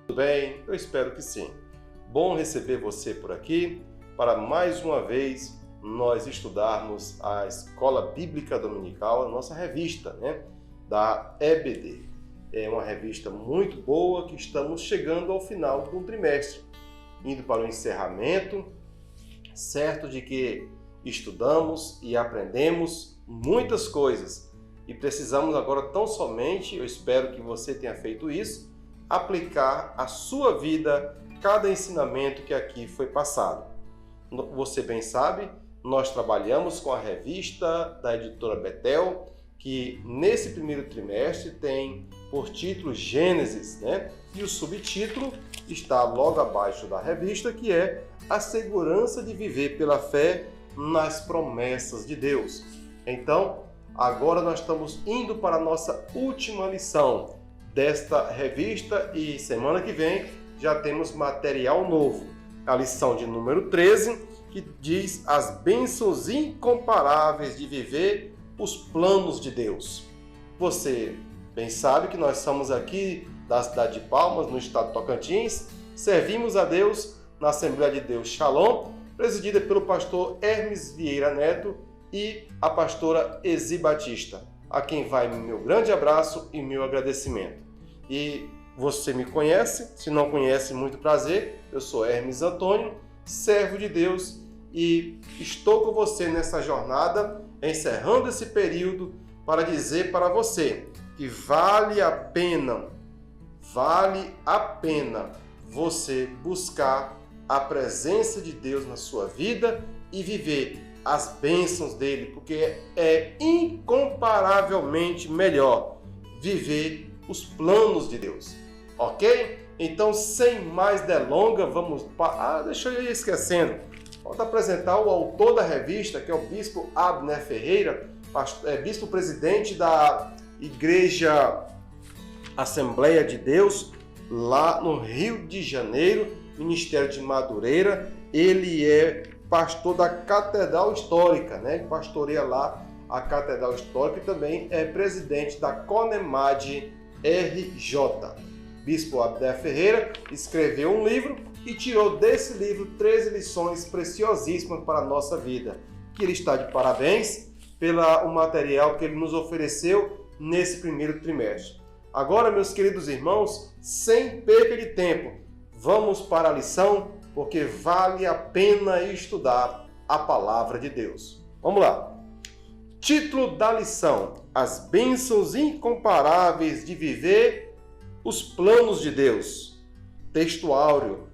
Tudo bem? Eu espero que sim. Bom receber você por aqui para mais uma vez nós estudarmos a Escola Bíblica Dominical, a nossa revista, da EBD. É uma revista muito boa que estamos chegando ao final de um trimestre, indo para o encerramento, certo de que estudamos e aprendemos muitas coisas e precisamos agora tão somente, eu espero que você tenha feito isso, aplicar à sua vida cada ensinamento que aqui foi passado. Você bem sabe, nós trabalhamos com a revista da editora Betel, que nesse primeiro trimestre tem por título Gênesis, E o subtítulo está logo abaixo da revista, que é A Segurança de Viver pela Fé nas Promessas de Deus. Então, agora nós estamos indo para a nossa última lição desta revista e semana que vem já temos material novo. A lição de número 13, que diz as bênçãos incomparáveis de viver os planos de Deus. Você bem sabe que nós somos aqui da cidade de Palmas, no estado de Tocantins, servimos a Deus na Assembleia de Deus Shalom, presidida pelo pastor Hermes Vieira Neto e a pastora Ezi Batista, a quem vai meu grande abraço e meu agradecimento. E você me conhece, se não conhece, muito prazer, eu sou Hermes Antônio, servo de Deus e estou com você nessa jornada, encerrando esse período para dizer para você que vale a pena você buscar a presença de Deus na sua vida e viver as bênçãos dele, porque é incomparavelmente melhor viver os planos de Deus, ok? Então, sem mais delongas, vamos para... deixa eu ir esquecendo. Vamos apresentar o autor da revista, que é o Bispo Abner Ferreira, Bispo Presidente da Igreja Assembleia de Deus, lá no Rio de Janeiro, Ministério de Madureira. Ele é pastor da Catedral Histórica, pastoreia lá a Catedral Histórica e também é presidente da Conemad RJ. Bispo Abner Ferreira escreveu um livro e tirou desse livro 13 lições preciosíssimas para a nossa vida. Que ele está de parabéns pelo material que ele nos ofereceu nesse primeiro trimestre. Agora, meus queridos irmãos, sem perda de tempo, vamos para a lição, porque vale a pena estudar a palavra de Deus. Vamos lá. Título da lição: As bênçãos incomparáveis de viver os planos de Deus. Texto áureo: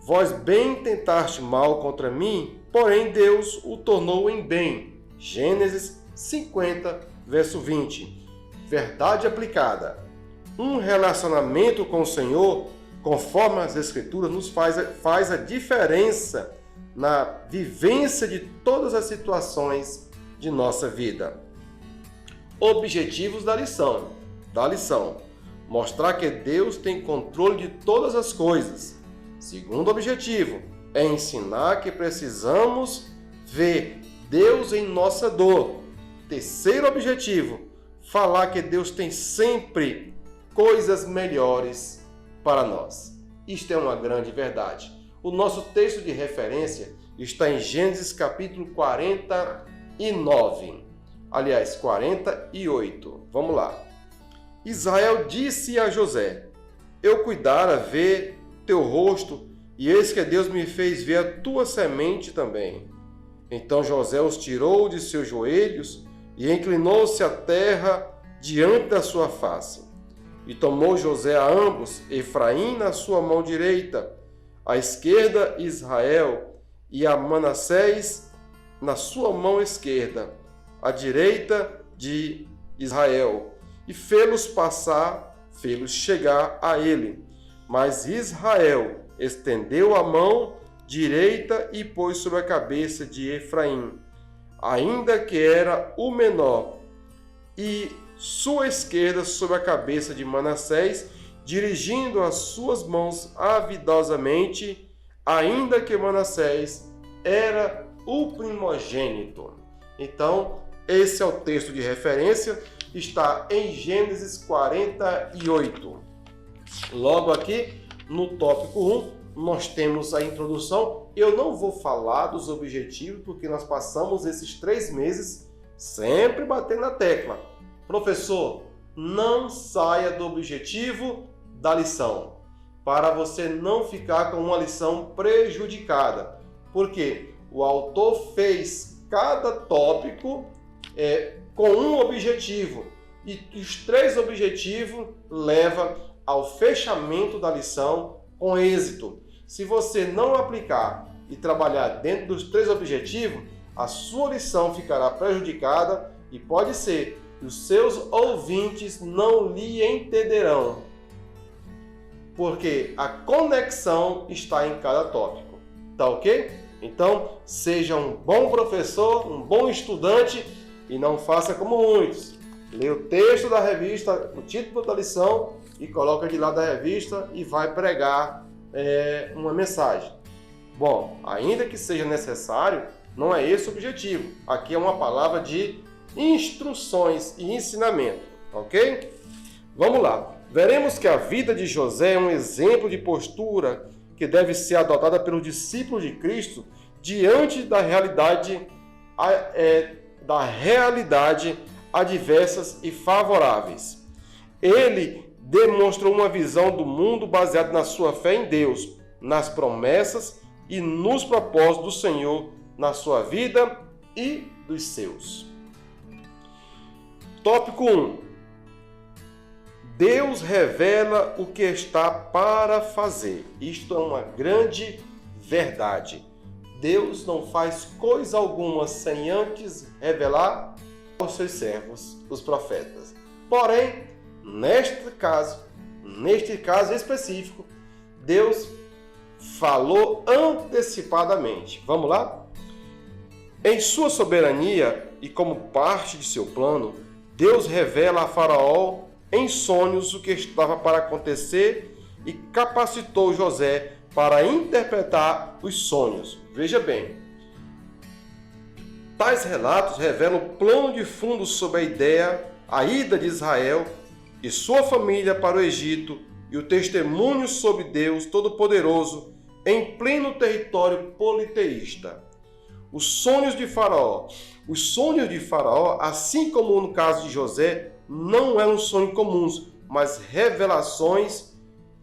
Vós bem tentaste mal contra mim, porém Deus o tornou em bem. Gênesis 50, verso 20. Verdade aplicada. Um relacionamento com o Senhor, conforme as Escrituras, nos faz a diferença na vivência de todas as situações de nossa vida. Objetivos da lição. Mostrar que Deus tem controle de todas as coisas. Segundo objetivo é ensinar que precisamos ver Deus em nossa dor. Terceiro objetivo, falar que Deus tem sempre coisas melhores para nós. Isto é uma grande verdade. O nosso texto de referência está em Gênesis capítulo 49. Aliás, 48. Vamos lá. Israel disse a José: Eu cuidara ver teu rosto, e eis que Deus me fez ver a tua semente também. Então José os tirou de seus joelhos e inclinou-se à terra diante da sua face. E tomou José a ambos, Efraim na sua mão direita, à esquerda Israel, e a Manassés na sua mão esquerda, à direita de Israel, e fê-los chegar a ele. Mas Israel estendeu a mão direita e pôs sobre a cabeça de Efraim, ainda que era o menor, e sua esquerda sobre a cabeça de Manassés, dirigindo as suas mãos avidosamente, ainda que Manassés era o primogênito. Então, esse é o texto de referência, está em Gênesis 48. Logo aqui, No tópico 1, nós temos a introdução. Eu não vou falar dos objetivos, porque nós passamos esses 3 meses sempre batendo na tecla. Professor, não saia do objetivo da lição, para você não ficar com uma lição prejudicada. Porque o autor fez cada tópico com um objetivo, e os 3 objetivos levam ao fechamento da lição com êxito. Se você não aplicar e trabalhar dentro dos 3 objetivos, a sua lição ficará prejudicada e pode ser que os seus ouvintes não lhe entenderão, porque a conexão está em cada tópico. Tá ok? Então, seja um bom professor, um bom estudante e não faça como muitos. Lê o texto da revista, o título da lição e coloca de lado da revista e vai pregar uma mensagem. Bom, ainda que seja necessário, não é esse o objetivo. Aqui é uma palavra de instruções e ensinamento, ok? Vamos lá. Veremos que a vida de José é um exemplo de postura que deve ser adotada pelos discípulos de Cristo diante da realidade adversas e favoráveis. Ele demonstrou uma visão do mundo baseada na sua fé em Deus, nas promessas e nos propósitos do Senhor na sua vida e dos seus. Tópico 1. Deus revela o que está para fazer. Isto é uma grande verdade. Deus não faz coisa alguma sem antes revelar aos seus servos, os profetas. Porém, neste caso específico, Deus falou antecipadamente. Vamos lá? Em sua soberania e como parte de seu plano, Deus revela a Faraó em sonhos o que estava para acontecer e capacitou José para interpretar os sonhos. Veja bem, tais relatos revelam o plano de fundo sobre a ida de Israel e sua família para o Egito e o testemunho sobre Deus Todo-Poderoso em pleno território politeísta. Os sonhos de Faraó, assim como no caso de José, não eram sonhos comuns, mas revelações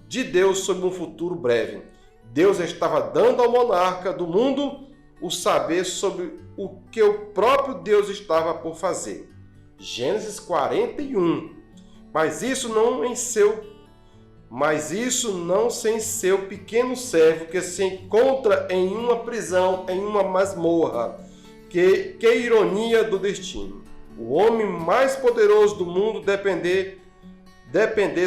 de Deus sobre um futuro breve. Deus estava dando ao monarca do mundo o saber sobre o que o próprio Deus estava por fazer. Gênesis 41. Mas isso não sem seu pequeno servo que se encontra em uma prisão, em uma masmorra. Que ironia do destino. O homem mais poderoso do mundo depender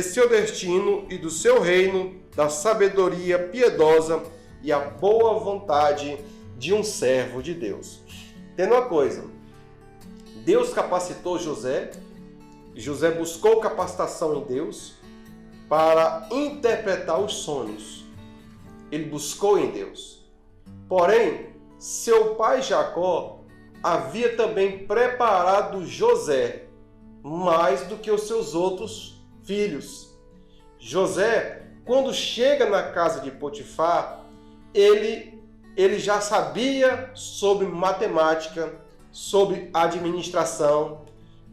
seu destino e do seu reino, da sabedoria piedosa e a boa vontade de um servo de Deus. Tem uma coisa, Deus capacitou José, José buscou capacitação em Deus para interpretar os sonhos. Ele buscou em Deus. Porém, seu pai Jacó havia também preparado José mais do que os seus outros filhos. José, quando chega na casa de Potifar, ele já sabia sobre matemática, sobre administração,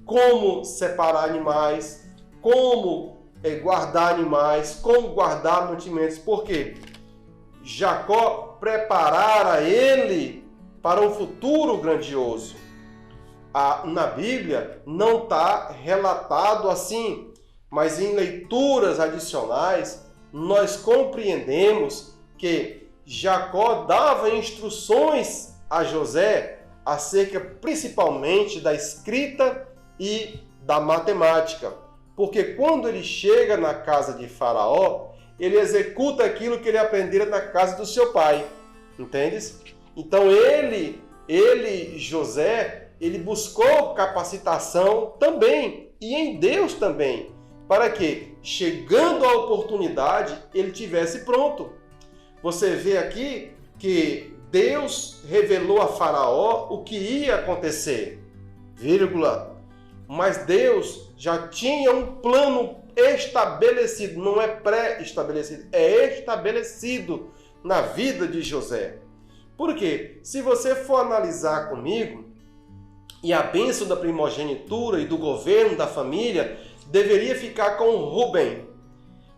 como separar animais, como guardar animais, como guardar mantimentos. Por quê? Jacó preparara ele para um futuro grandioso. Na Bíblia não está relatado assim, mas em leituras adicionais nós compreendemos que Jacó dava instruções a José acerca principalmente da escrita e da matemática. Porque quando ele chega na casa de Faraó, ele executa aquilo que ele aprendera na casa do seu pai. Entendes? Então José, ele buscou capacitação também, e em Deus também, para que, chegando a oportunidade, ele tivesse pronto. Você vê aqui que Deus revelou a Faraó o que ia acontecer, vírgula. mas Deus já tinha um plano estabelecido, não é pré-estabelecido, é estabelecido na vida de José. Por quê? Se você for analisar comigo, e a bênção da primogenitura e do governo da família deveria ficar com Rubem.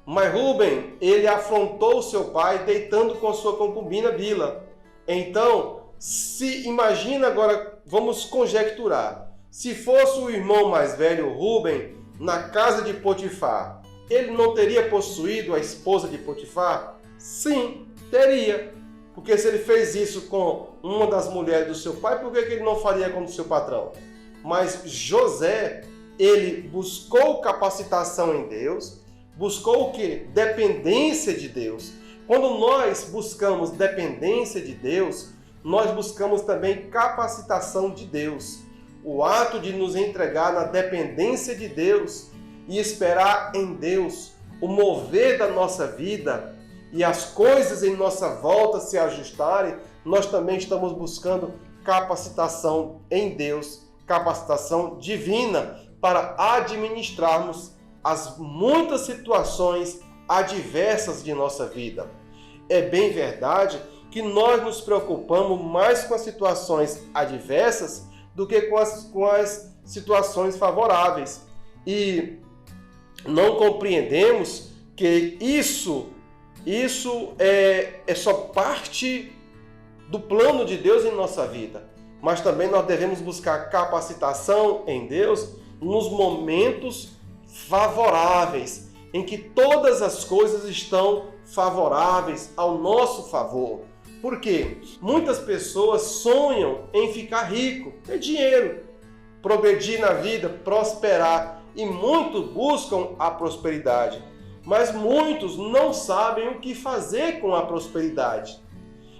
Mas Rubem, ele afrontou seu pai deitando com sua concubina Bila. Então, se imagina agora, vamos conjecturar, se fosse o irmão mais velho, Rubem, na casa de Potifar, ele não teria possuído a esposa de Potifar? Sim, teria. Porque se ele fez isso com uma das mulheres do seu pai, por que ele não faria com o seu patrão? Mas José, ele buscou capacitação em Deus, buscou o quê? Dependência de Deus. Quando nós buscamos dependência de Deus, nós buscamos também capacitação de Deus. O ato de nos entregar na dependência de Deus e esperar em Deus o mover da nossa vida e as coisas em nossa volta se ajustarem, nós também estamos buscando capacitação em Deus, capacitação divina para administrarmos as muitas situações adversas de nossa vida. É bem verdade que nós nos preocupamos mais com as situações adversas do que com as situações favoráveis. E não compreendemos que isso é só parte do plano de Deus em nossa vida. Mas também nós devemos buscar capacitação em Deus nos momentos favoráveis, em que todas as coisas estão favoráveis ao nosso favor. Por quê? Muitas pessoas sonham em ficar rico, ter dinheiro, progredir na vida, prosperar, e muitos buscam a prosperidade. Mas muitos não sabem o que fazer com a prosperidade.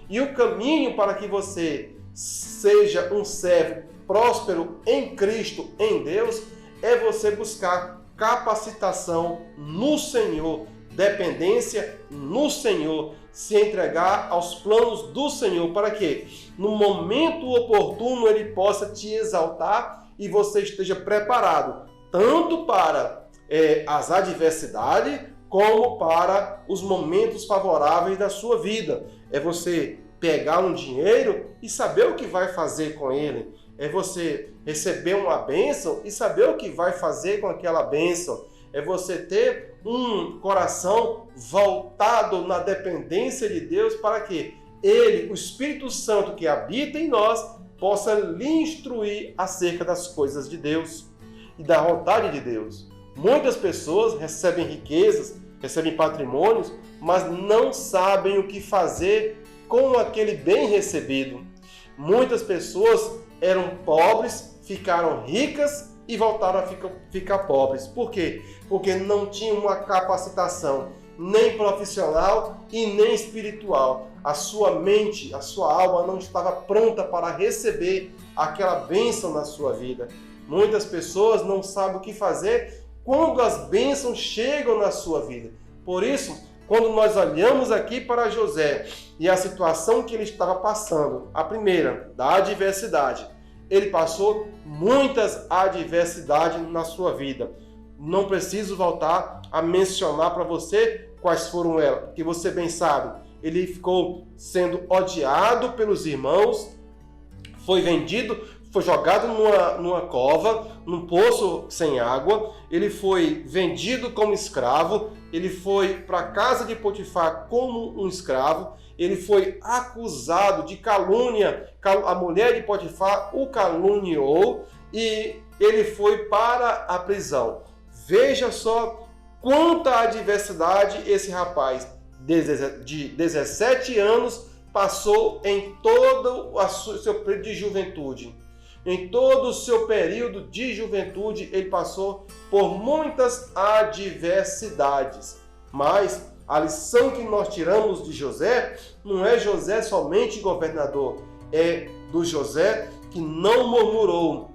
E o caminho para que você seja um servo próspero em Cristo, em Deus, é você buscar capacitação no Senhor, dependência no Senhor, se entregar aos planos do Senhor, para que no momento oportuno Ele possa te exaltar e você esteja preparado, tanto para as adversidades, como para os momentos favoráveis da sua vida. É você pegar um dinheiro e saber o que vai fazer com ele. É você receber uma bênção e saber o que vai fazer com aquela bênção. É você ter um coração voltado na dependência de Deus para que Ele, o Espírito Santo que habita em nós, possa lhe instruir acerca das coisas de Deus e da vontade de Deus. Muitas pessoas recebem riquezas, recebem patrimônios, mas não sabem o que fazer com aquele bem recebido. Muitas pessoas eram pobres, ficaram ricas e voltaram a ficar pobres. Por quê? Porque não tinham uma capacitação nem profissional e nem espiritual. A sua mente, a sua alma não estava pronta para receber aquela bênção na sua vida. Muitas pessoas não sabem o que fazer quando as bênçãos chegam na sua vida. Por isso, quando nós olhamos aqui para José e a situação que ele estava passando, a primeira, da adversidade, ele passou muitas adversidades na sua vida. Não preciso voltar a mencionar para você quais foram elas, porque você bem sabe, ele ficou sendo odiado pelos irmãos, foi vendido, foi jogado numa cova, num poço sem água, ele foi vendido como escravo, ele foi para a casa de Potifar como um escravo, ele foi acusado de calúnia, a mulher de Potifar o caluniou e ele foi para a prisão. Veja só quanta adversidade esse rapaz de 17 anos passou em todo o seu período de juventude. Em todo o seu período de juventude, ele passou por muitas adversidades. Mas a lição que nós tiramos de José não é José somente governador, é do José que não murmurou,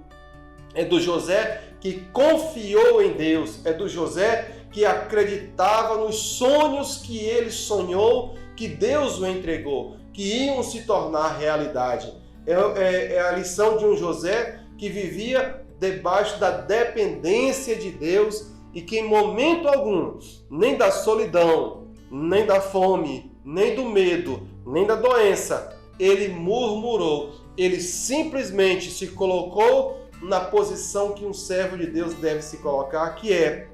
é do José que confiou em Deus, é do José que acreditava nos sonhos que ele sonhou, que Deus o entregou, que iam se tornar realidade. É a lição de um José que vivia debaixo da dependência de Deus e que em momento algum, nem da solidão, nem da fome, nem do medo, nem da doença, ele murmurou. Ele simplesmente se colocou na posição que um servo de Deus deve se colocar, que é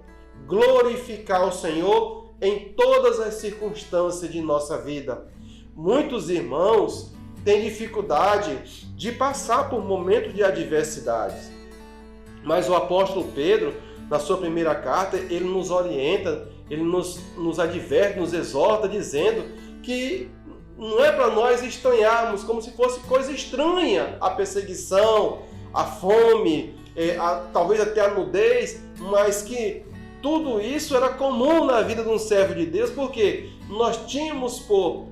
glorificar o Senhor em todas as circunstâncias de nossa vida. Muitos irmãos têm dificuldade de passar por momentos de adversidades, mas o apóstolo Pedro, na sua primeira carta, ele nos orienta, ele nos adverte, nos exorta, dizendo que não é para nós estranharmos, como se fosse coisa estranha, a perseguição, a fome, talvez até a nudez, mas que tudo isso era comum na vida de um servo de Deus, porque nós tínhamos por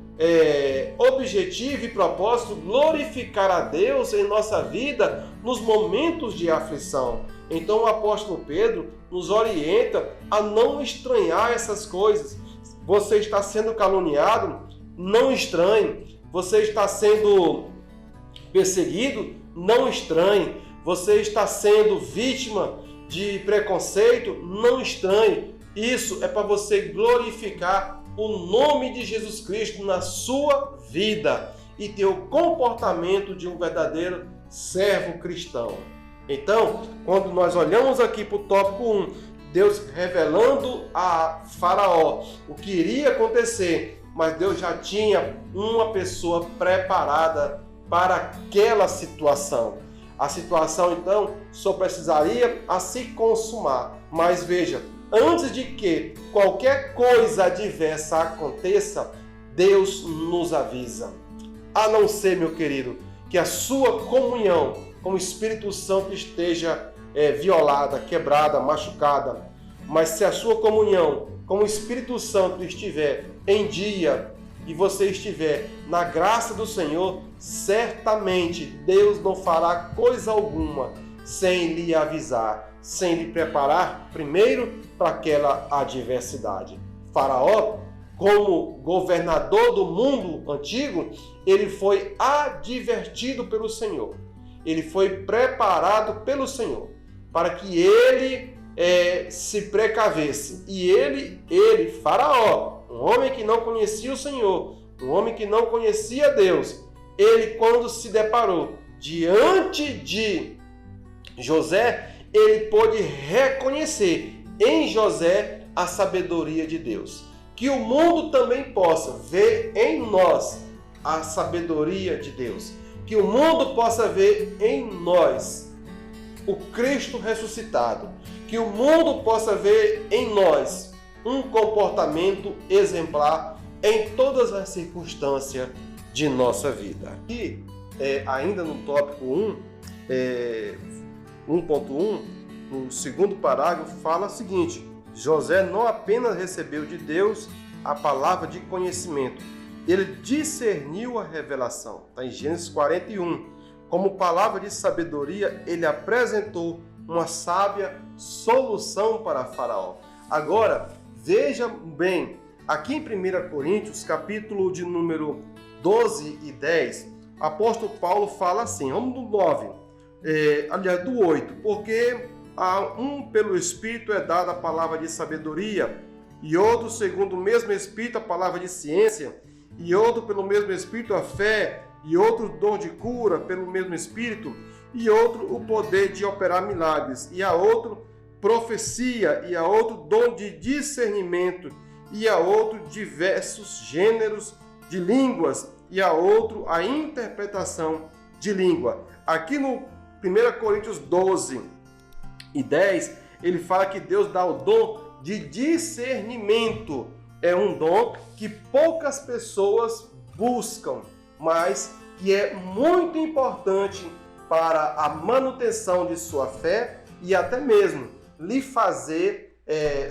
objetivo e propósito glorificar a Deus em nossa vida nos momentos de aflição. Então o apóstolo Pedro nos orienta a não estranhar essas coisas. Você está sendo caluniado? Não estranhe. Você está sendo perseguido? Não estranhe. Você está sendo vítima de preconceito? Não estranhe. Isso é para você glorificar o nome de Jesus Cristo na sua vida e ter o comportamento de um verdadeiro servo cristão. Então, quando nós olhamos aqui para o tópico 1, Deus revelando a Faraó o que iria acontecer, mas Deus já tinha uma pessoa preparada para aquela situação. A situação, então, só precisaria a se consumar. Mas veja, antes de que qualquer coisa adversa aconteça, Deus nos avisa. A não ser, meu querido, que a sua comunhão com o Espírito Santo esteja violada, quebrada, machucada. Mas se a sua comunhão com o Espírito Santo estiver em dia e você estiver na graça do Senhor, certamente Deus não fará coisa alguma sem lhe avisar, sem lhe preparar primeiro para aquela adversidade. Faraó, como governador do mundo antigo, ele foi advertido pelo Senhor. Ele foi preparado pelo Senhor para que ele se precavesse. E ele, Faraó, um homem que não conhecia o Senhor, um homem que não conhecia Deus, ele, quando se deparou diante de José, ele pôde reconhecer em José a sabedoria de Deus. Que o mundo também possa ver em nós a sabedoria de Deus. Que o mundo possa ver em nós o Cristo ressuscitado. Que o mundo possa ver em nós um comportamento exemplar em todas as circunstâncias de nossa vida. E ainda no tópico 1.1, no segundo parágrafo, fala o seguinte: José não apenas recebeu de Deus a palavra de conhecimento, ele discerniu a revelação. Está em Gênesis 41. Como palavra de sabedoria, ele apresentou uma sábia solução para Faraó. Agora, veja bem, aqui em 1 Coríntios, capítulo de número 12 e 10, apóstolo Paulo fala assim, vamos do 9, aliás, do 8, porque a um pelo Espírito é dada a palavra de sabedoria, e outro, segundo o mesmo Espírito, a palavra de ciência, e outro pelo mesmo Espírito a fé, e outro dom de cura pelo mesmo Espírito, e outro o poder de operar milagres, e a outro profecia, e a outro dom de discernimento, e a outro diversos gêneros de línguas, e a outro a interpretação de língua. Aqui no 1 Coríntios 12 e 10, ele fala que Deus dá o dom de discernimento. É um dom que poucas pessoas buscam, mas que é muito importante para a manutenção de sua fé e até mesmo lhe fazer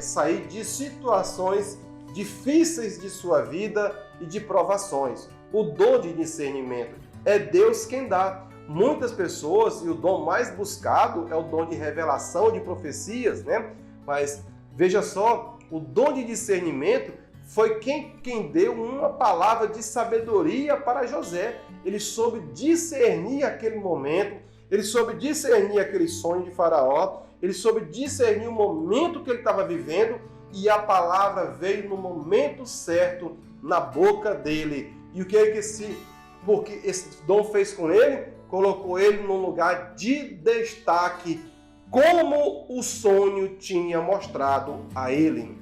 sair de situações difíceis de sua vida e de provações. O dom de discernimento é Deus quem dá. Muitas pessoas, e o dom mais buscado é o dom de revelação, de profecias, né? Mas veja só, o dom de discernimento foi quem deu uma palavra de sabedoria para José. Ele soube discernir aquele momento, ele soube discernir aquele sonho de Faraó, ele soube discernir o momento que ele estava vivendo e a palavra veio no momento certo na boca dele. E o que é que porque esse dom fez com ele? Colocou ele num lugar de destaque, como o sonho tinha mostrado a ele.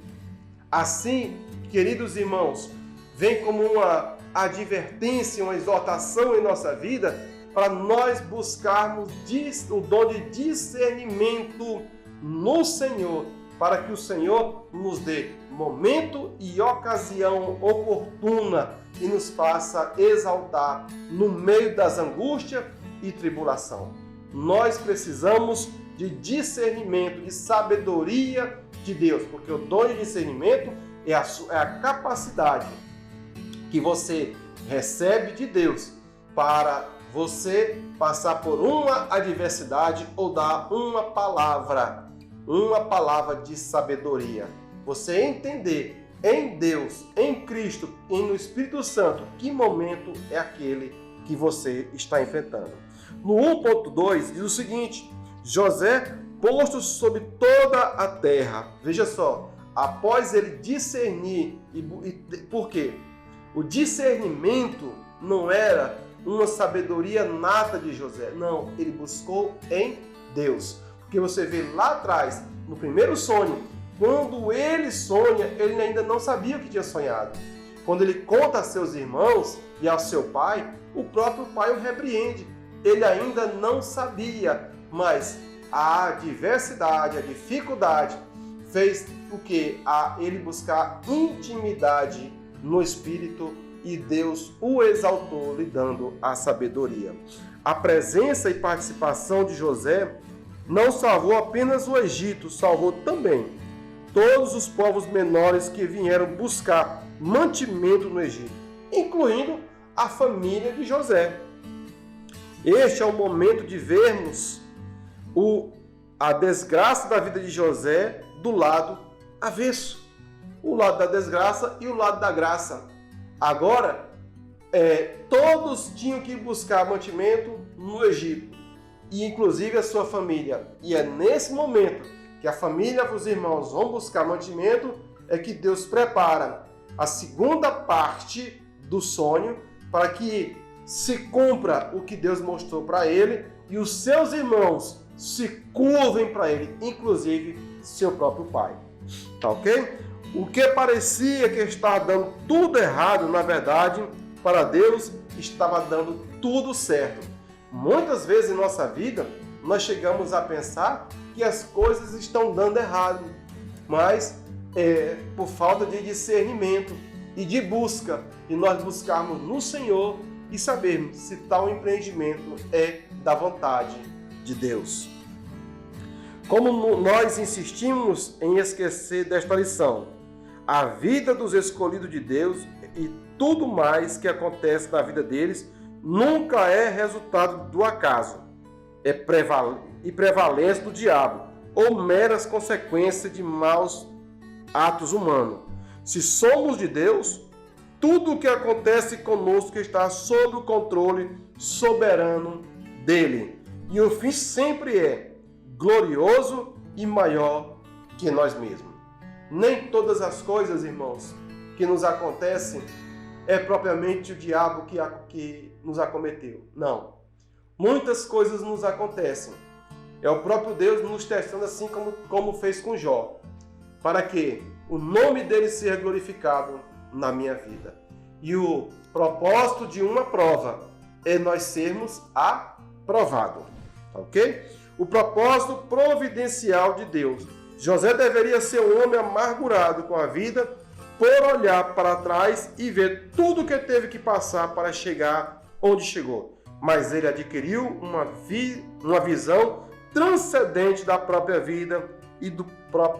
Assim, queridos irmãos, vem como uma advertência, uma exortação em nossa vida para nós buscarmos o dom de discernimento no Senhor, para que o Senhor nos dê momento e ocasião oportuna e nos faça exaltar no meio das angústias e tribulação. Nós precisamos de discernimento, de sabedoria de Deus, porque o dom de discernimento é a capacidade que você recebe de Deus para você passar por uma adversidade ou dar uma palavra de sabedoria. Você entender em Deus, em Cristo e no Espírito Santo que momento é aquele que você está enfrentando. No 1.2 diz o seguinte: José posto sobre toda a terra. Veja só, após ele discernir, por quê? O discernimento não era uma sabedoria nata de José, não, ele buscou em Deus. Porque você vê lá atrás, no primeiro sonho, quando ele sonha, ele ainda não sabia o que tinha sonhado. Quando ele conta a seus irmãos e ao seu pai, o próprio pai o repreende. Ele ainda não sabia, mas a adversidade, a dificuldade fez o que? Ele buscar intimidade no Espírito e Deus o exaltou, lhe dando a sabedoria. A presença e participação de José não salvou apenas o Egito, salvou também todos os povos menores que vieram buscar mantimento no Egito, incluindo a família de José. Este é o momento de vermos a desgraça da vida de José do lado avesso. O lado da desgraça e o lado da graça. Agora, todos tinham que buscar mantimento no Egito, e inclusive a sua família. E é nesse momento que a família e os irmãos vão buscar mantimento, é que Deus prepara a segunda parte do sonho para que se cumpra o que Deus mostrou para ele e os seus irmãos se curvem para ele, inclusive seu próprio pai. Tá ok? O que parecia que estava dando tudo errado, na verdade, para Deus, estava dando tudo certo. Muitas vezes em nossa vida, nós chegamos a pensar que as coisas estão dando errado, mas por falta de discernimento e de busca, e nós buscarmos no Senhor e sabermos se tal empreendimento é da vontade de Deus. Como nós insistimos em esquecer desta lição, a vida dos escolhidos de Deus e tudo mais que acontece na vida deles nunca é resultado do acaso e prevalência do diabo ou meras consequências de maus atos humanos. Se somos de Deus, tudo o que acontece conosco está sob o controle soberano dele. E o fim sempre é glorioso e maior que nós mesmos. Nem todas as coisas, irmãos, que nos acontecem é propriamente o diabo que nos acometeu. Não. Muitas coisas nos acontecem. É o próprio Deus nos testando, assim como fez com Jó, para que o nome dele seja glorificado na minha vida. E o propósito de uma prova é nós sermos aprovados. Ok? O propósito providencial de Deus. José deveria ser um homem amargurado com a vida por olhar para trás e ver tudo o que teve que passar para chegar onde chegou. Mas ele adquiriu uma visão transcendente da própria vida e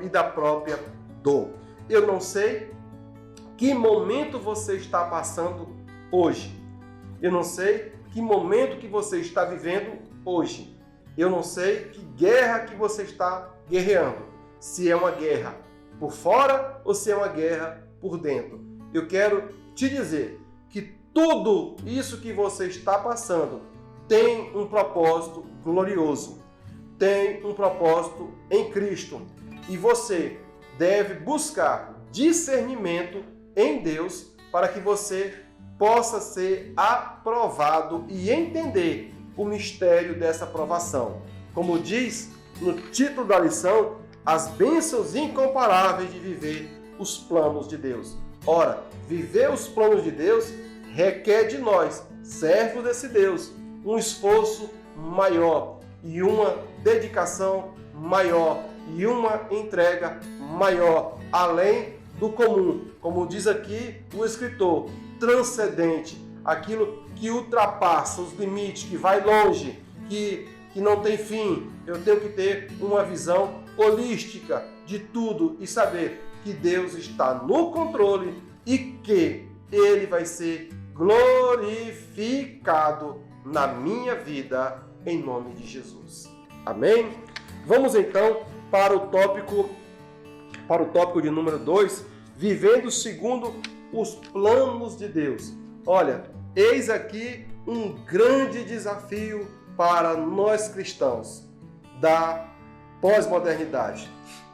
da própria dor. Eu não sei que momento você está passando hoje. Eu não sei que momento que você está vivendo hoje. Eu não sei que guerra que você está guerreando. Se é uma guerra por fora ou se é uma guerra por dentro. Eu quero te dizer que tudo isso que você está passando tem um propósito glorioso, tem um propósito em Cristo. E você deve buscar discernimento em Deus para que você possa ser aprovado e entender o mistério dessa aprovação. Como diz no título da lição, as bênçãos incomparáveis de viver os planos de Deus. Ora, viver os planos de Deus requer de nós, servos desse Deus, um esforço maior e uma dedicação maior e uma entrega maior, além do comum. Como diz aqui o escritor, transcendente, aquilo que ultrapassa os limites, que vai longe, que não tem fim. Eu tenho que ter uma visão holística de tudo e saber que Deus está no controle e que Ele vai ser glorificado na minha vida, em nome de Jesus. Amém? Vamos então para o tópico de número 2, vivendo segundo os planos de Deus. Olha, eis aqui um grande desafio para nós cristãos da pós-modernidade,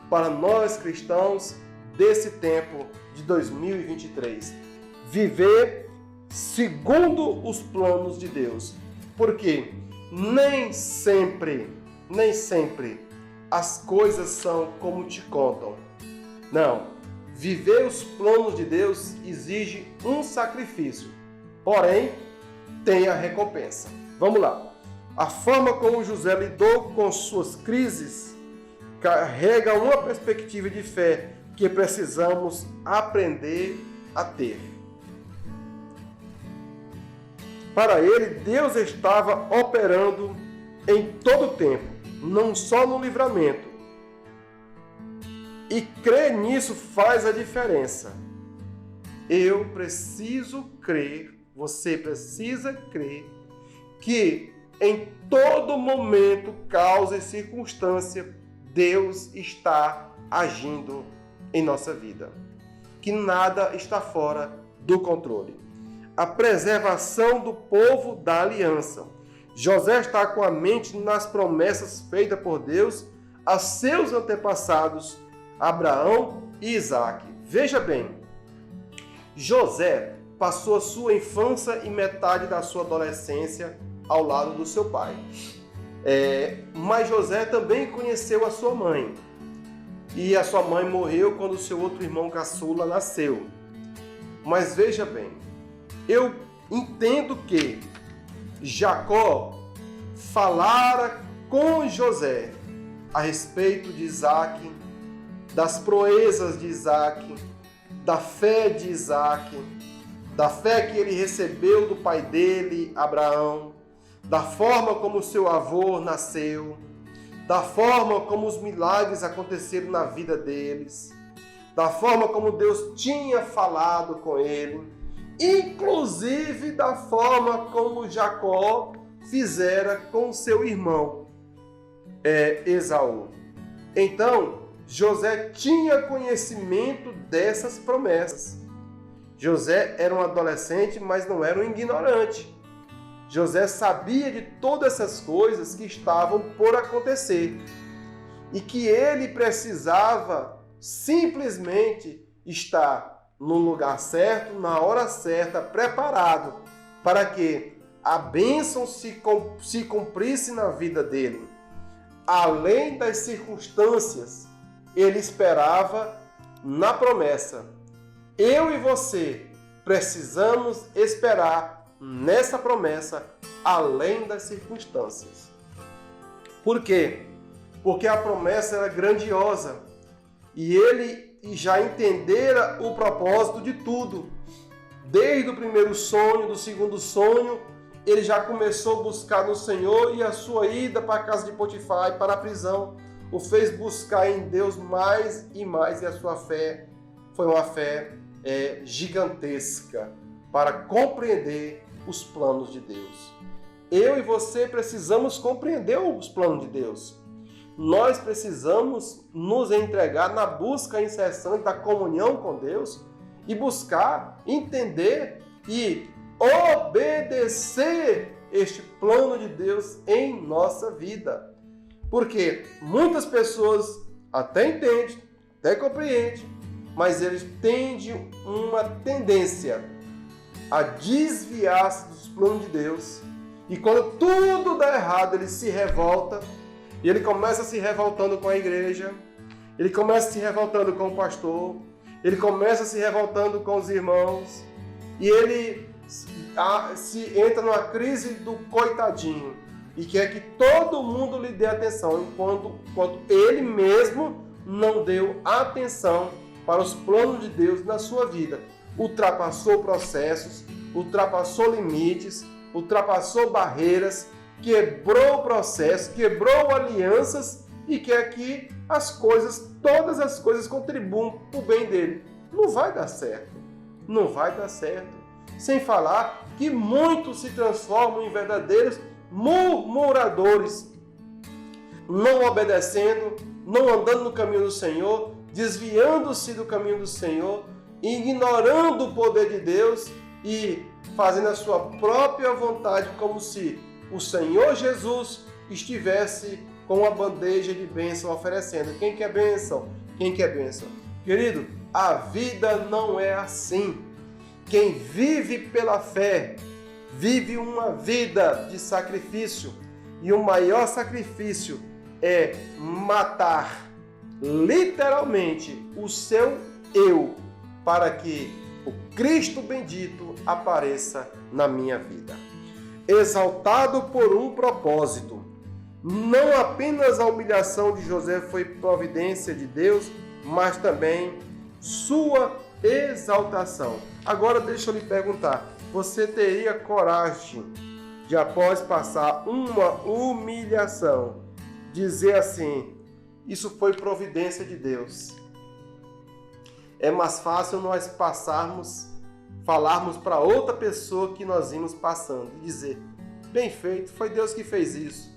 para nós cristãos desse tempo de 2023. Viver segundo os planos de Deus. Porque nem sempre as coisas são como te contam. Não. Viver os planos de Deus exige um sacrifício. Porém, tem a recompensa. Vamos lá. A forma como José lidou com suas crises carrega uma perspectiva de fé que precisamos aprender a ter. Para ele, Deus estava operando em todo o tempo, não só no livramento. E crer nisso faz a diferença. Eu preciso crer, você precisa crer, que em todo momento, causa e circunstância, Deus está agindo em nossa vida. Que nada está fora do controle. A preservação do povo da aliança. José está com a mente nas promessas feitas por Deus a seus antepassados, Abraão e Isaque. Veja bem, José passou a sua infância e metade da sua adolescência ao lado do seu pai. Mas José também conheceu a sua mãe. E a sua mãe morreu quando o seu outro irmão caçula nasceu. Mas veja bem, eu entendo que Jacó falara com José a respeito de Isaque, das proezas de Isaque, da fé de Isaque, da fé que ele recebeu do pai dele, Abraão, da forma como seu avô nasceu, da forma como os milagres aconteceram na vida deles, da forma como Deus tinha falado com ele, inclusive da forma como Jacó fizera com seu irmão Esaú. Então, José tinha conhecimento dessas promessas. José era um adolescente, mas não era um ignorante. José sabia de todas essas coisas que estavam por acontecer e que ele precisava simplesmente estar no lugar certo, na hora certa, preparado para que a bênção se cumprisse na vida dele. Além das circunstâncias, ele esperava na promessa. Eu e você precisamos esperar nessa promessa, além das circunstâncias. Por quê? Porque a promessa era grandiosa e ele já entendera o propósito de tudo. Desde o primeiro sonho, do segundo sonho, ele já começou a buscar no Senhor, e a sua ida para a casa de Potifar e para a prisão o fez buscar em Deus mais e mais, e a sua fé foi uma fé gigantesca para compreender os planos de Deus. Eu e você precisamos compreender os planos de Deus. Nós precisamos nos entregar na busca incessante da comunhão com Deus e buscar entender e obedecer este plano de Deus em nossa vida. Porque muitas pessoas até entendem, até compreendem, mas eles têm uma tendência a desviar-se dos planos de Deus. E quando tudo dá errado, ele se revolta. E ele começa se revoltando com a igreja. Ele começa se revoltando com o pastor. Ele começa se revoltando com os irmãos. E ele se entra numa crise do coitadinho. E quer que todo mundo lhe dê atenção, enquanto ele mesmo não deu atenção para os planos de Deus na sua vida. Ultrapassou processos, ultrapassou limites, ultrapassou barreiras, quebrou processos, quebrou alianças e quer que todas as coisas contribuam para o bem dele. Não vai dar certo. Não vai dar certo. Sem falar que muitos se transformam em verdadeiros murmuradores, não obedecendo, não andando no caminho do Senhor, desviando-se do caminho do Senhor, ignorando o poder de Deus e fazendo a sua própria vontade, como se o Senhor Jesus estivesse com uma bandeja de bênção oferecendo. Quem quer bênção? Quem quer bênção? Querido, a vida não é assim. Quem vive pela fé, vive uma vida de sacrifício. E o maior sacrifício é matar, literalmente, o seu eu, para que o Cristo bendito apareça na minha vida. Exaltado por um propósito. Não apenas a humilhação de José foi providência de Deus, mas também sua exaltação. Agora deixa eu lhe perguntar, você teria coragem de, após passar uma humilhação, dizer assim, isso foi providência de Deus? É mais fácil nós falarmos para outra pessoa que nós vimos passando e dizer, bem feito, foi Deus que fez isso,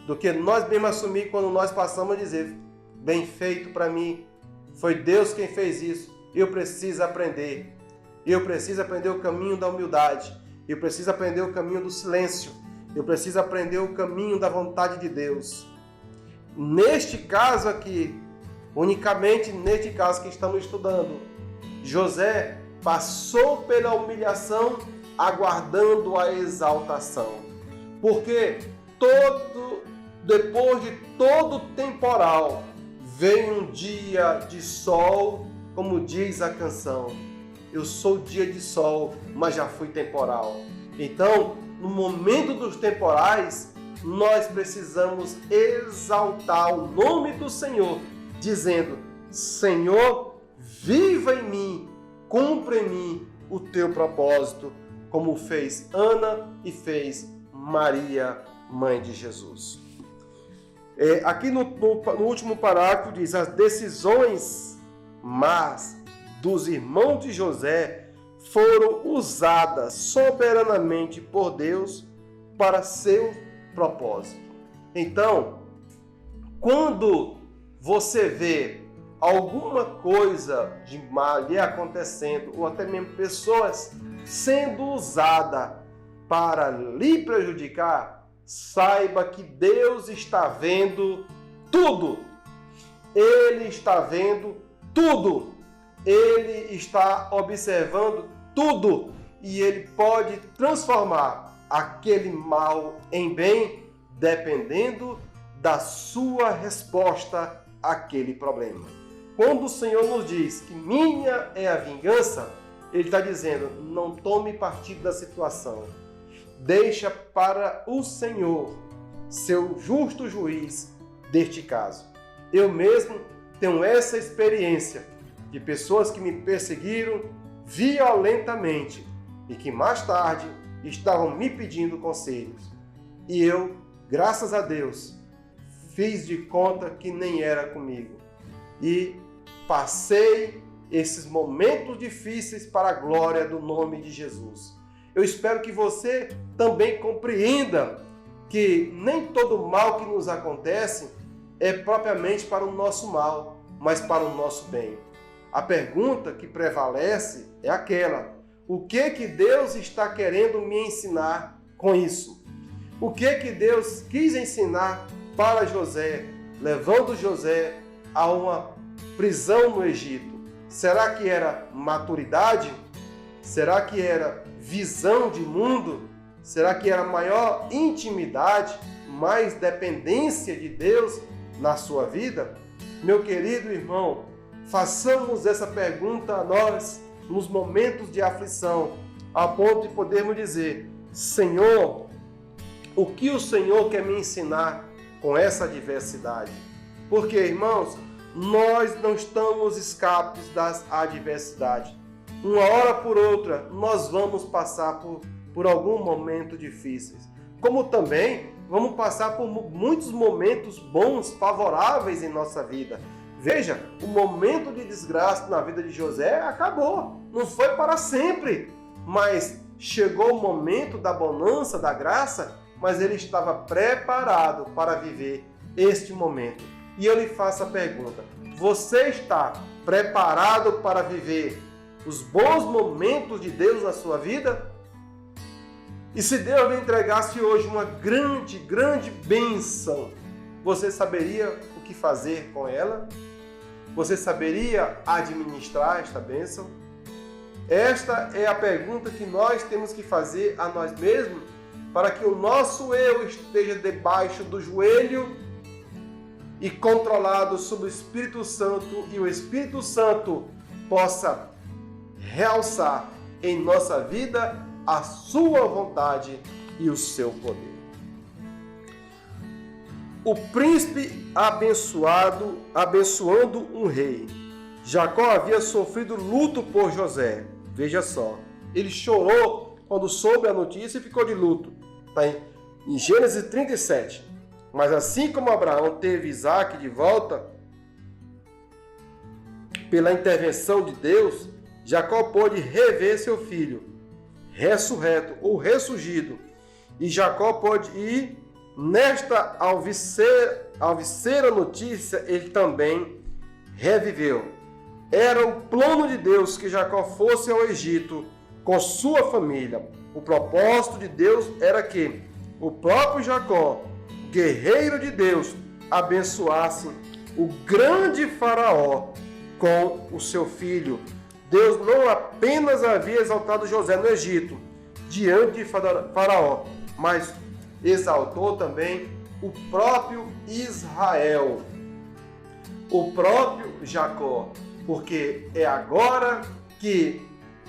do que nós mesmos assumir quando nós passamos a dizer, bem feito para mim, foi Deus quem fez isso, eu preciso aprender o caminho da humildade, eu preciso aprender o caminho do silêncio, eu preciso aprender o caminho da vontade de Deus. Neste caso aqui, unicamente neste caso que estamos estudando, José passou pela humilhação aguardando a exaltação. Porque depois de todo temporal, vem um dia de sol, como diz a canção. Eu sou dia de sol, mas já fui temporal. Então, no momento dos temporais, nós precisamos exaltar o nome do Senhor, dizendo, Senhor, viva em mim, cumpra em mim o teu propósito, como fez Ana e fez Maria, mãe de Jesus. Aqui no último parágrafo diz, as decisões más dos irmãos de José foram usadas soberanamente por Deus para seu propósito. Então, quando você vê alguma coisa de mal lhe acontecendo, ou até mesmo pessoas sendo usadas para lhe prejudicar, saiba que Deus está vendo tudo. Ele está vendo tudo. Ele está observando tudo. E Ele pode transformar aquele mal em bem, dependendo da sua resposta àquele problema. Quando o Senhor nos diz que minha é a vingança, Ele está dizendo, não tome partido da situação. Deixa para o Senhor, seu justo juiz deste caso. Eu mesmo tenho essa experiência de pessoas que me perseguiram violentamente e que mais tarde estavam me pedindo conselhos. E eu, graças a Deus, fiz de conta que nem era comigo. E passei esses momentos difíceis para a glória do nome de Jesus. Eu espero que você também compreenda que nem todo mal que nos acontece é propriamente para o nosso mal, mas para o nosso bem. A pergunta que prevalece é aquela: o que Deus está querendo me ensinar com isso? O que Deus quis ensinar para José, levando José a uma prisão no Egito? Será que era maturidade? Será que era visão de mundo? Será que era maior intimidade, mais dependência de Deus na sua vida? Meu querido irmão, façamos essa pergunta a nós nos momentos de aflição, a ponto de podermos dizer: Senhor, o que o Senhor quer me ensinar com essa adversidade? Porque, irmãos, nós não estamos escapes das adversidades. Uma hora por outra, nós vamos passar por algum momento difícil. Como também vamos passar por muitos momentos bons, favoráveis em nossa vida. Veja, o momento de desgraça na vida de José acabou. Não foi para sempre. Mas chegou o momento da bonança, da graça, mas ele estava preparado para viver este momento. E eu lhe faço a pergunta: você está preparado para viver os bons momentos de Deus na sua vida? E se Deus lhe entregasse hoje uma grande, grande bênção, você saberia o que fazer com ela? Você saberia administrar esta bênção? Esta é a pergunta que nós temos que fazer a nós mesmos para que o nosso eu esteja debaixo do joelho e controlado sob o Espírito Santo, e o Espírito Santo possa realçar em nossa vida a sua vontade e o seu poder. O príncipe abençoando um rei. Jacó havia sofrido luto por José. Veja só, ele chorou quando soube a notícia e ficou de luto. Está em Gênesis 37. Mas assim como Abraão teve Isaac de volta, pela intervenção de Deus, Jacó pôde rever seu filho, ressurreto ou ressurgido. E Jacó pôde ir nesta alviceira notícia, ele também reviveu. Era o plano de Deus que Jacó fosse ao Egito com sua família. O propósito de Deus era que o próprio Jacó, guerreiro de Deus, abençoasse o grande faraó com o seu filho. Deus não apenas havia exaltado José no Egito, diante de faraó, mas exaltou também o próprio Israel, o próprio Jacó, porque é agora que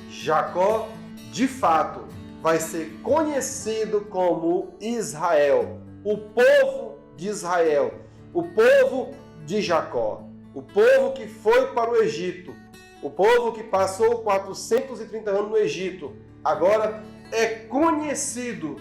Jacó, de fato, vai ser conhecido como Israel, o povo de Israel, o povo de Jacó, o povo que foi para o Egito, o povo que passou 430 anos no Egito, agora é conhecido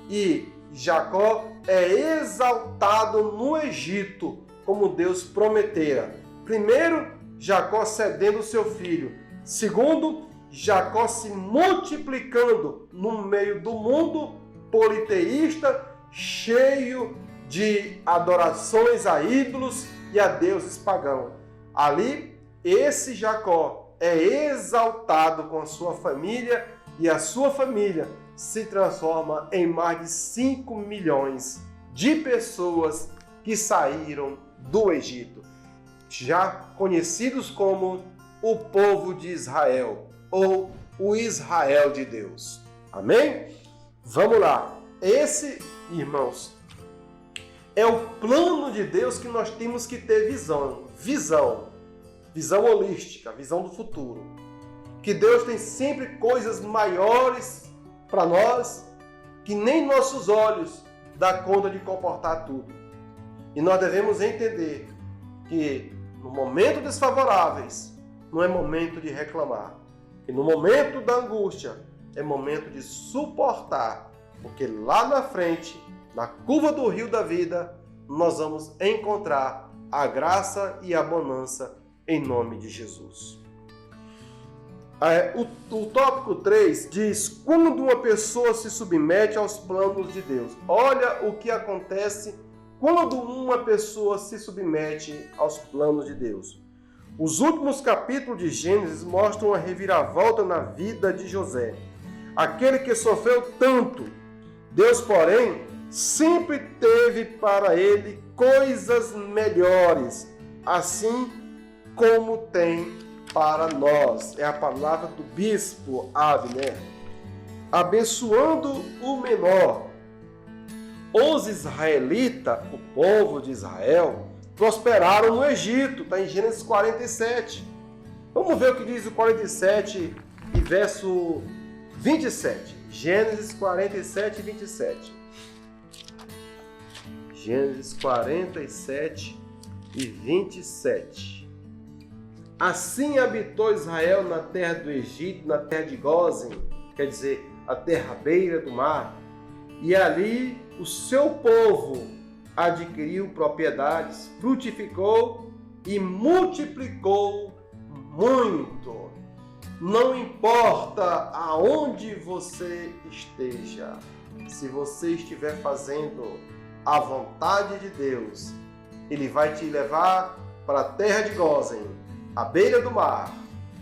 e Jacó é exaltado no Egito, como Deus prometera. Primeiro, Jacó cedendo o seu filho. Segundo, Jacó se multiplicando no meio do mundo politeísta, cheio de adorações a ídolos e a deuses pagãos. Ali, esse Jacó é exaltado com a sua família e a sua família se transforma em mais de 5 milhões de pessoas que saíram do Egito, já conhecidos como o povo de Israel ou o Israel de Deus. Amém? Vamos lá. Esse, irmãos, é o plano de Deus que nós temos que ter visão holística, visão do futuro. Que Deus tem sempre coisas maiores para nós que nem nossos olhos dão conta de comportar tudo. E nós devemos entender que no momento desfavoráveis não é momento de reclamar. E no momento da angústia é momento de suportar, porque lá na frente, na curva do rio da vida, nós vamos encontrar a graça e a bonança em nome de Jesus. O tópico 3 diz: quando uma pessoa se submete aos planos de Deus. Olha o que acontece quando uma pessoa se submete aos planos de Deus. Os últimos capítulos de Gênesis mostram uma reviravolta na vida de José, aquele que sofreu tanto. Deus, porém, sempre teve para ele coisas melhores, assim como tem para nós. É a palavra do bispo Abner. Abençoando o menor. Os israelitas, o povo de Israel, prosperaram no Egito. Está em Gênesis 47. Vamos ver o que diz o 47 e verso 27. Gênesis 47 e 27. Gênesis 47 e 27. Assim habitou Israel na terra do Egito, na terra de Gósen, quer dizer, a terra à beira do mar, e ali o seu povo adquiriu propriedades, frutificou e multiplicou muito. Não importa aonde você esteja, se você estiver fazendo a vontade de Deus, Ele vai te levar para a terra de Gósen, à beira do mar,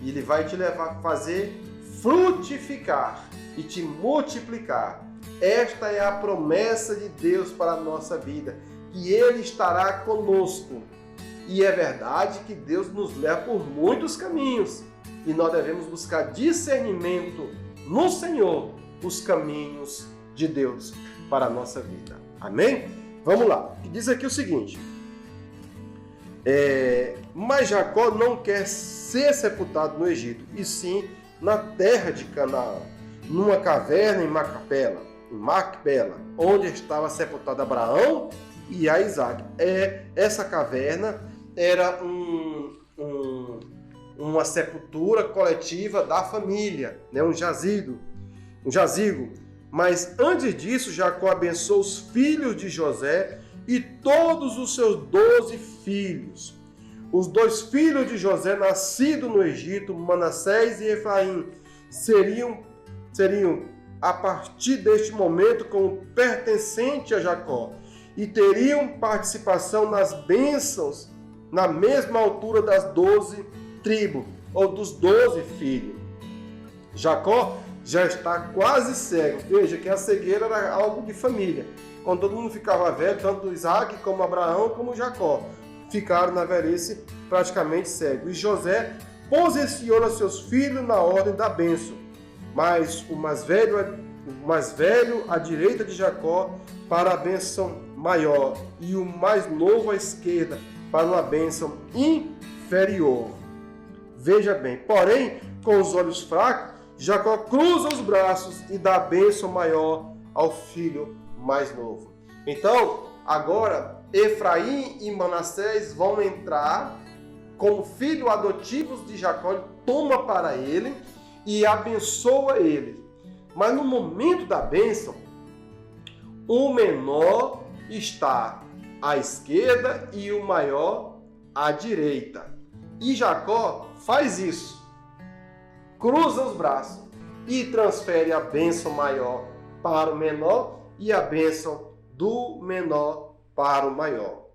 e Ele vai te levar a fazer frutificar e te multiplicar. Esta é a promessa de Deus para a nossa vida, que Ele estará conosco. E é verdade que Deus nos leva por muitos caminhos, e nós devemos buscar discernimento no Senhor, os caminhos de Deus para a nossa vida. Amém? Vamos lá. Diz aqui o seguinte. Mas Jacó não quer ser sepultado no Egito, e sim na terra de Canaã, numa caverna em Macpela, onde estava sepultado Abraão e a Isaac. Essa caverna era uma sepultura coletiva da família, né? um jazigo. Mas antes disso, Jacó abençoou os filhos de José e todos os seus 12 filhos. Os 2 filhos de José, nascidos no Egito, Manassés e Efraim, seriam a partir deste momento como pertencente a Jacó e teriam participação nas bênçãos na mesma altura das 12 tribos ou dos 12 filhos. Jacó já está quase cego. Veja que a cegueira era algo de família. Quando todo mundo ficava velho, tanto Isaac como Abraão como Jacó ficaram na velhice praticamente cegos. E José posiciona seus filhos na ordem da bênção, mas o mais velho à direita de Jacó para a bênção maior e o mais novo à esquerda para uma bênção inferior. Veja bem, porém, com os olhos fracos, Jacó cruza os braços e dá a bênção maior ao filho mais novo. Então, agora, Efraim e Manassés vão entrar como filhos adotivos de Jacó, ele toma para ele e abençoa ele. Mas no momento da bênção, o menor está à esquerda e o maior à direita. E Jacó faz isso, cruza os braços e transfere a bênção maior para o menor e a bênção do menor para o maior.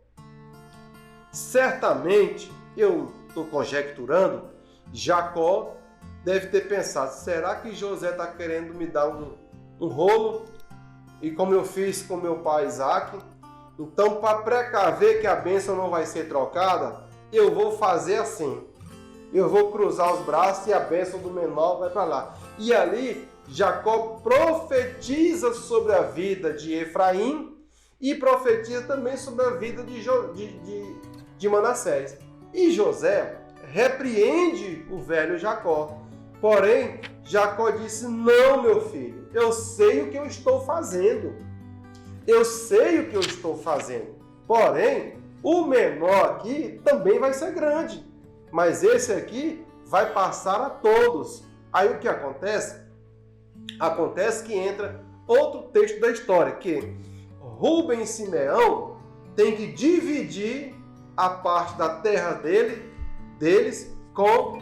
Certamente, eu estou conjecturando, Jacó deve ter pensado, será que José está querendo me dar um rolo? E como eu fiz com meu pai Isaac, então para precaver que a bênção não vai ser trocada, eu vou fazer assim. Eu vou cruzar os braços e a bênção do menor vai para lá. E ali, Jacó profetiza sobre a vida de Efraim e profetiza também sobre a vida de Manassés. E José repreende o velho Jacó. Porém, Jacó disse, não, meu filho, eu sei o que eu estou fazendo. Eu sei o que eu estou fazendo. Porém, o menor aqui também vai ser grande. Mas esse aqui vai passar a todos. Aí o que acontece? Acontece que entra outro texto da história, que Rúben e Simeão têm que dividir a parte da terra deles com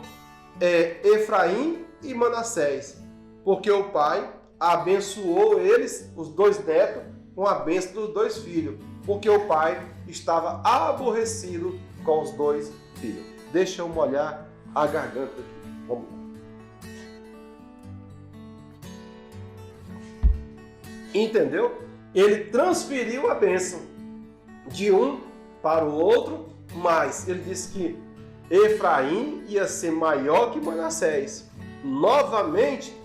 Efraim e Manassés, porque o pai abençoou eles, os 2 netos, com a bênção dos 2 filhos, porque o pai estava aborrecido com os 2 filhos. Deixa eu molhar a garganta aqui. Vamos lá. Entendeu? ele transferiu a bênção de um para o outro, mas ele disse que Efraim ia ser maior que Manassés. Novamente,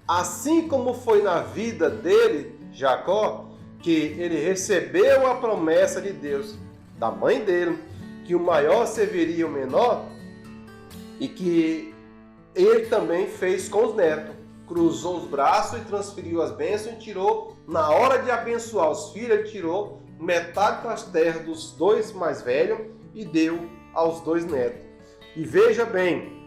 assim como foi na vida dele, Jacó, que ele recebeu a promessa de Deus, da mãe dele, que o maior serviria o menor, e que ele também fez com os netos. Cruzou os braços e transferiu as bênçãos e tirou, na hora de abençoar os filhos, ele tirou metade das terras dos dois mais velhos e deu aos dois netos. E veja bem,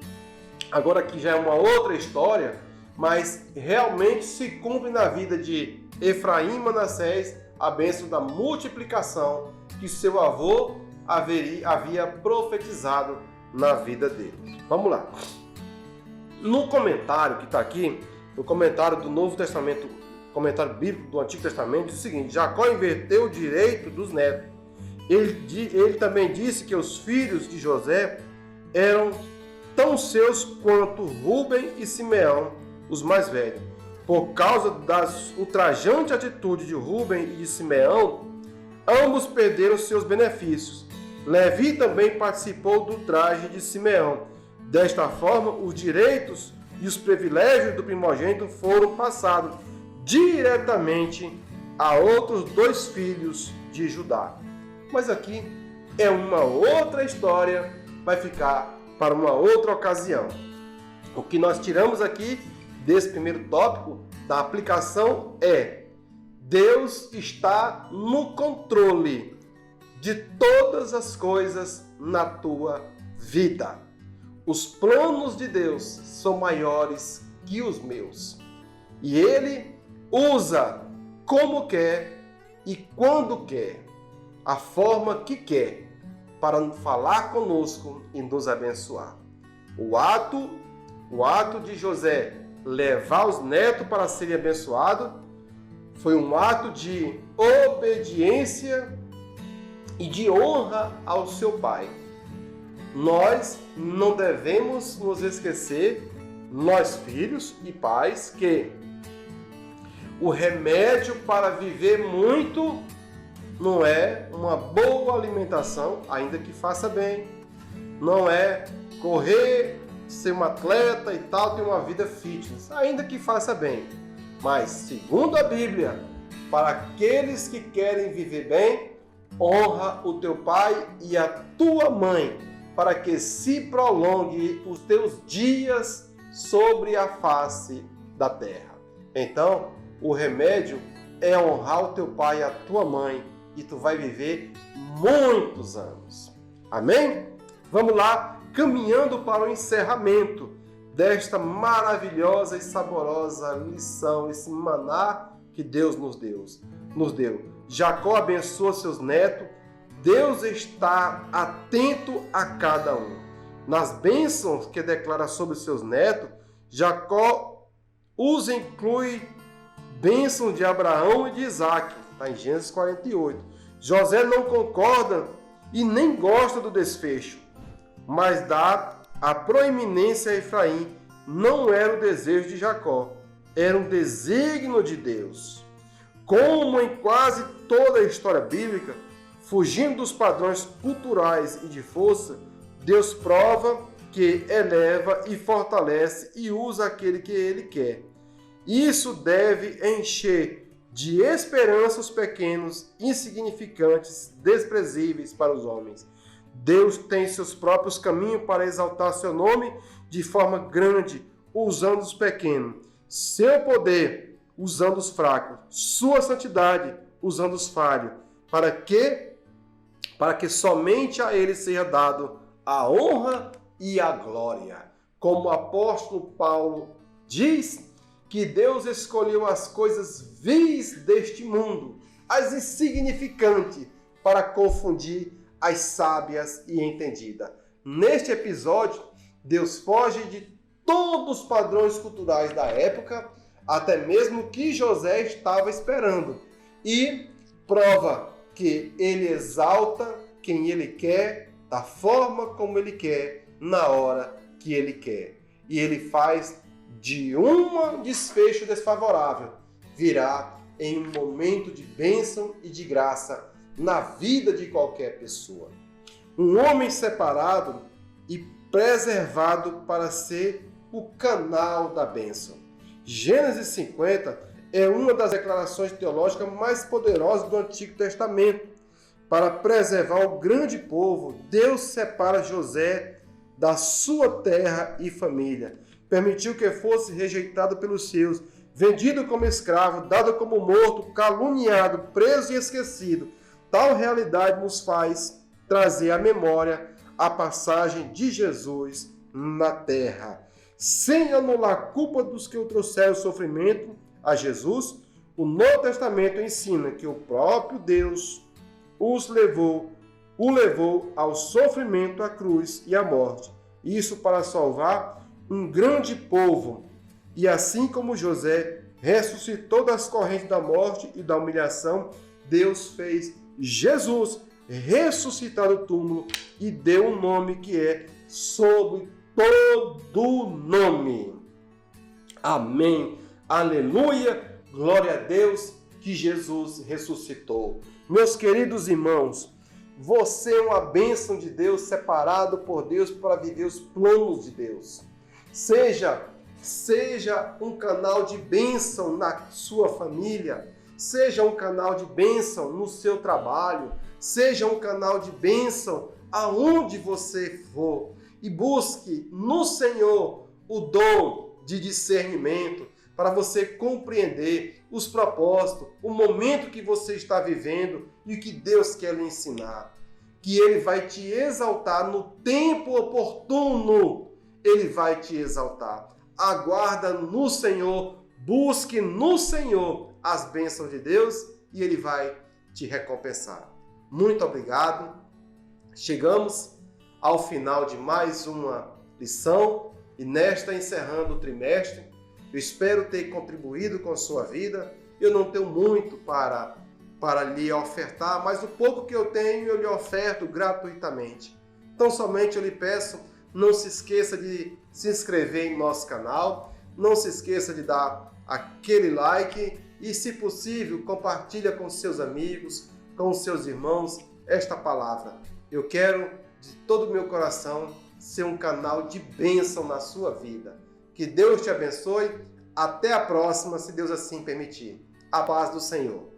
agora aqui já é uma outra história, mas realmente se cumpre na vida de Efraim e Manassés a bênção da multiplicação que seu avô havia profetizado na vida deles. Vamos lá. No comentário que está aqui, no comentário do Novo Testamento, comentário bíblico do Antigo Testamento, diz o seguinte: Jacó inverteu o direito dos netos. Ele também disse que os filhos de José eram tão seus quanto Rúben e Simeão, os mais velhos. Por causa das ultrajantes atitudes de Rúben e de Simeão, ambos perderam seus benefícios. Levi também participou do ultraje de Simeão. Desta forma, os direitos e os privilégios do primogênito foram passados diretamente a outros dois filhos de Judá. Mas aqui é uma outra história, vai ficar para uma outra ocasião. O que nós tiramos aqui desse primeiro tópico da aplicação é: Deus está no controle de todas as coisas na tua vida. Os planos de Deus são maiores que os meus. E Ele usa como quer e quando quer, a forma que quer, para falar conosco e nos abençoar. O ato de José levar os netos para serem abençoados foi um ato de obediência e de honra ao seu pai. Nós não devemos nos esquecer, nós filhos e pais, que o remédio para viver muito não é uma boa alimentação, ainda que faça bem, não é correr, ser um atleta e tal, ter uma vida fitness, ainda que faça bem. Mas, segundo a Bíblia, para aqueles que querem viver bem, honra o teu pai e a tua mãe, para que se prolongue os teus dias sobre a face da terra. Então, o remédio é honrar o teu pai e a tua mãe, e tu vai viver muitos anos. Amém? Vamos lá, caminhando para o encerramento desta maravilhosa e saborosa lição, esse maná que Deus nos deu. Jacó abençoa seus netos. Deus está atento a cada um. Nas bênçãos que declara sobre seus netos, Jacó os inclui bênçãos de Abraão e de Isaac. Está em Gênesis 48. José não concorda e nem gosta do desfecho, mas dá a proeminência a Efraim. Não era o desejo de Jacó, era um desígnio de Deus. Como em quase toda a história bíblica, fugindo dos padrões culturais e de força, Deus prova que eleva e fortalece e usa aquele que Ele quer. Isso deve encher de esperança os pequenos, insignificantes, desprezíveis para os homens. Deus tem seus próprios caminhos para exaltar seu nome de forma grande, usando os pequenos. Seu poder, usando os fracos. Sua santidade, usando os falhos. Para que somente a Ele seja dado a honra e a glória. Como o apóstolo Paulo diz, que Deus escolheu as coisas vis deste mundo, as insignificantes, para confundir as sábias e entendidas. Neste episódio, Deus foge de todos os padrões culturais da época, até mesmo que José estava esperando, e prova que Ele exalta quem Ele quer, da forma como Ele quer, na hora que Ele quer. E Ele faz de um desfecho desfavorável virar em um momento de bênção e de graça na vida de qualquer pessoa. Um homem separado e preservado para ser o canal da bênção. Gênesis 50 é uma das declarações teológicas mais poderosas do Antigo Testamento. Para preservar o grande povo, Deus separa José da sua terra e família. Permitiu que fosse rejeitado pelos seus, vendido como escravo, dado como morto, caluniado, preso e esquecido. Tal realidade nos faz trazer à memória a passagem de Jesus na terra. Sem anular a culpa dos que o trouxeram sofrimento a Jesus, o Novo Testamento ensina que o próprio Deus o levou ao sofrimento, à cruz e à morte. Isso para salvar um grande povo. E assim como José ressuscitou das correntes da morte e da humilhação, Deus fez Jesus ressuscitar do túmulo e deu um nome que é sobre todo nome. Amém. Aleluia. Glória a Deus que Jesus ressuscitou. Meus queridos irmãos, você é uma bênção de Deus, separado por Deus para viver os planos de Deus. Seja um canal de bênção na sua família, seja um canal de bênção no seu trabalho, seja um canal de bênção aonde você for. E busque no Senhor o dom de discernimento para você compreender os propósitos, o momento que você está vivendo e o que Deus quer lhe ensinar. Que Ele vai te exaltar no tempo oportuno. Ele vai te exaltar. Aguarda no Senhor, busque no Senhor as bênçãos de Deus e Ele vai te recompensar. Muito obrigado. Chegamos ao final de mais uma lição e nesta encerrando o trimestre. Eu espero ter contribuído com a sua vida. Eu não tenho muito para lhe ofertar, mas o pouco que eu tenho eu lhe oferto gratuitamente. Então somente eu lhe peço, não se esqueça de se inscrever em nosso canal, não se esqueça de dar aquele like e, se possível, compartilha com seus amigos, com seus irmãos esta palavra. Eu quero, de todo o meu coração, ser um canal de bênção na sua vida. Que Deus te abençoe. Até a próxima, se Deus assim permitir. A paz do Senhor.